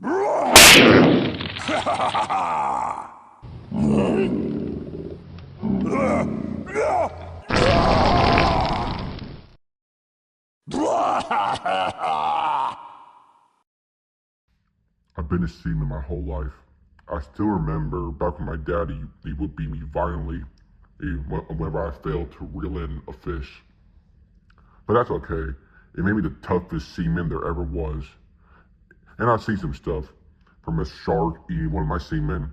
I've been a seaman my whole life. I still remember back when my daddy he would beat me violently whenever I failed to reel in a fish. But that's okay. It made me the toughest seaman there ever was. And I've seen some stuff, from a shark eating one of my seamen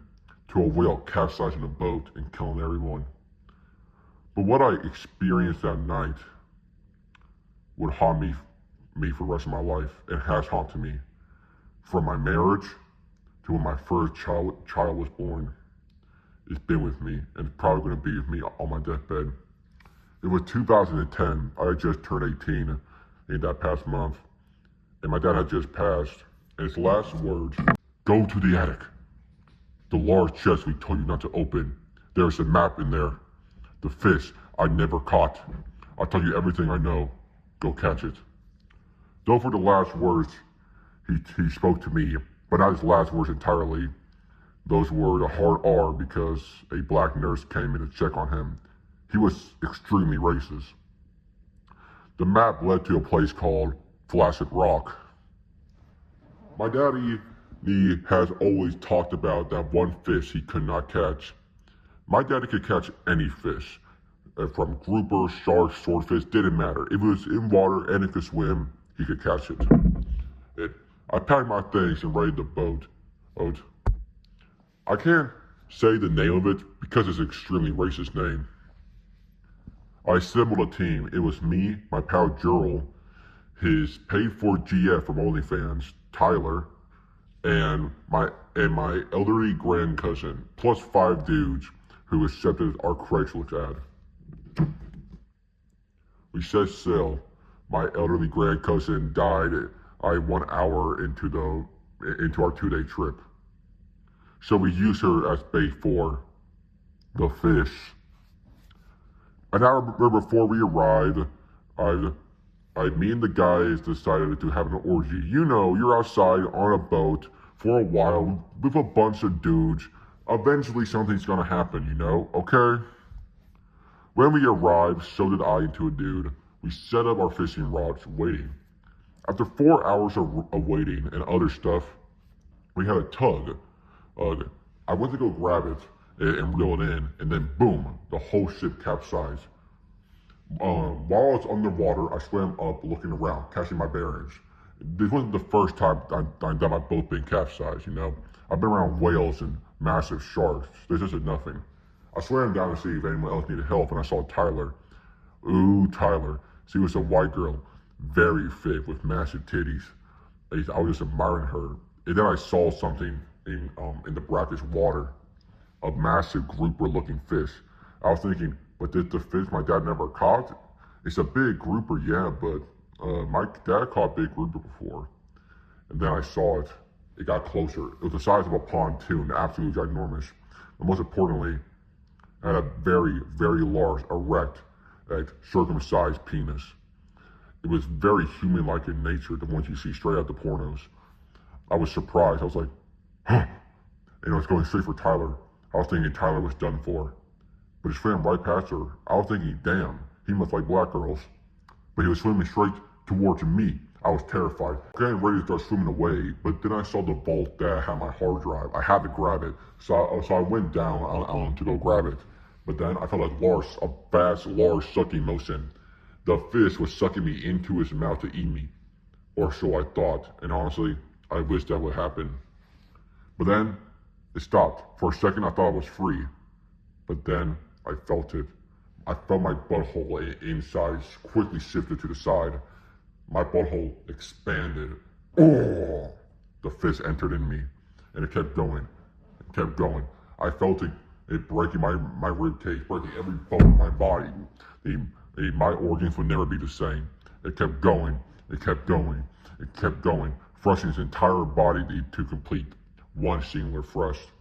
to a whale capsizing a boat and killing everyone. But what I experienced that night would haunt me for the rest of my life, and has haunted me. From my marriage to when my first child was born, it's been with me, and it's probably going to be with me on my deathbed. It was 2010. I had just turned 18 in that past month, and my dad had just passed. And his last words: "Go to the attic. The large chest we told you not to open. There's a map in there. The fish I never caught. I'll tell you everything I know. Go catch it." Those were the last words he spoke to me, but not his last words entirely. Those were the hard R because a black nurse came in to check on him. He was extremely racist. The map led to a place called Flaccid Rock. My daddy, he has always talked about that one fish he could not catch. My daddy could catch any fish, from grouper, sharks, swordfish, didn't matter. If it was in water and it could swim, he could catch it. I packed my things and raided the boat. I can't say the name of it because it's an extremely racist name. I assembled a team. It was me, my pal Gerald, his paid-for GF from OnlyFans, Tyler, and my elderly grand cousin, plus 5 dudes who accepted our Craigslist ad. We set sail. My elderly grand cousin died 1 hour into our 2-day trip. So we used her as bait for the fish. An hour before we arrived, me and the guys decided to have an orgy. You know, you're outside on a boat for a while with a bunch of dudes. Eventually something's gonna happen, you know, okay? When we arrived, so did I into a dude. We set up our fishing rods, waiting. After 4 hours of waiting and other stuff, we had a tug. I went to go grab it and reel it in, and then boom, the whole ship capsized. While I was underwater, I swam up looking around, catching my bearings. This wasn't the first time that my boat been capsized, you know? I've been around whales and massive sharks. There's just nothing. I swam down to see if anyone else needed help, and I saw Tyler. Ooh, Tyler. She was a white girl, very fit with massive titties. I was just admiring her. And then I saw something in the brackish water, a massive grouper-looking fish. I was thinking, but this the fish my dad never caught? It's a big grouper, yeah, but my dad caught big grouper before. And then I saw it. It got closer. It was the size of a pontoon, absolutely ginormous. And most importantly, it had a very, very large, erect, circumcised penis. It was very human-like in nature, the ones you see straight out the pornos. I was surprised. I was like, huh. And I was going straight for Tyler. I was thinking Tyler was done for. But he swam right past her. I was thinking, damn, he must like black girls. But he was swimming straight towards me. I was terrified. Getting ready to start swimming away, but then I saw the vault that had my hard drive. I had to grab it. So I went down to go grab it. But then I felt a fast, large sucking motion. The fish was sucking me into his mouth to eat me. Or so I thought. And honestly, I wish that would happen. But then it stopped. For a second, I thought I was free. But then I felt it. I felt my butthole inside quickly shifted to the side. My butthole expanded. Oh! The fish entered in me. And it kept going. It kept going. I felt it breaking my rib cage, breaking every bone in my body. My organs would never be the same. It kept going. It kept going. It kept going. Thrusting his entire body to complete one singular thrust.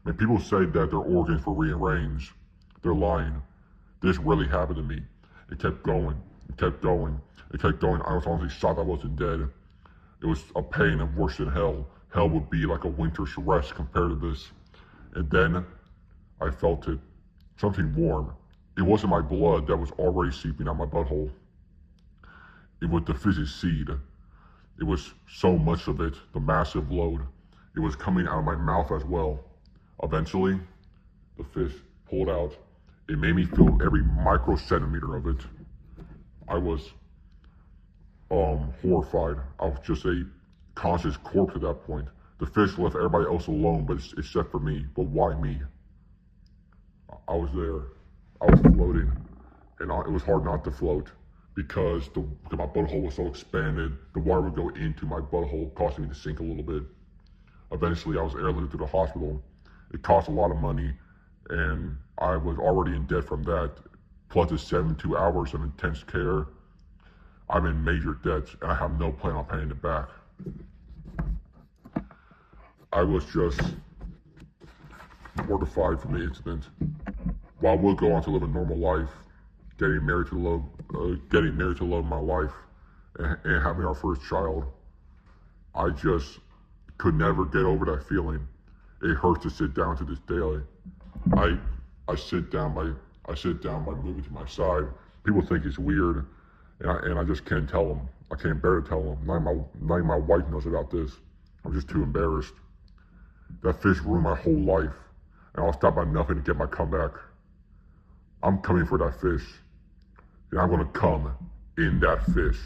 When people say that their organs were rearranged, they're lying. This really happened to me. It kept going. It kept going. It kept going. I was honestly shocked I wasn't dead. It was a pain of worse than hell. hell would be like a winter's rest compared to this. And then I felt it. Something warm. It wasn't my blood that was already seeping out my butthole. It was the fish's seed. It was so much of it, the massive load. It was coming out of my mouth as well. Eventually, the fish pulled out. It made me feel every microcentimeter of it. I was horrified. I was just a conscious corpse at that point. The fish left everybody else alone, but except for me. But why me? I was there. I was floating, and it was hard not to float because my butthole was so expanded. The water would go into my butthole, causing me to sink a little bit. Eventually, I was airlifted to the hospital. It cost a lot of money, and I was already in debt from that. Plus the 72 hours of intense care. I'm in major debt, and I have no plan on paying it back. I was just mortified from the incident. While I will go on to live a normal life, getting married to the love of my life, and having our first child, I just could never get over that feeling. It hurts to sit down to this day. I sit down by moving to my side. People think it's weird, and I just can't tell them. I can't bear to tell them. Not even my wife knows about this. I'm just too embarrassed. That fish ruined my whole life, and I'll stop at nothing to get my comeback. I'm coming for that fish, and I'm gonna come in that fish.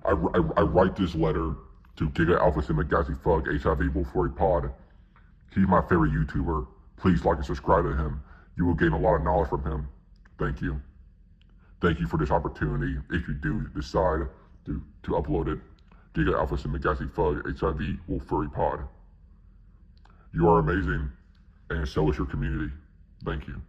I write this letter to Giga Alpha Sigma Galaxy Fug HIV Wolf Furry Pod. He's my favorite YouTuber. Please like and subscribe to him. You will gain a lot of knowledge from him. Thank you. Thank you for this opportunity. If you do decide to upload it, Giga Alpha Sigma Galaxy Fug HIV Wolf Furry Pod. You are amazing, and so is your community. Thank you.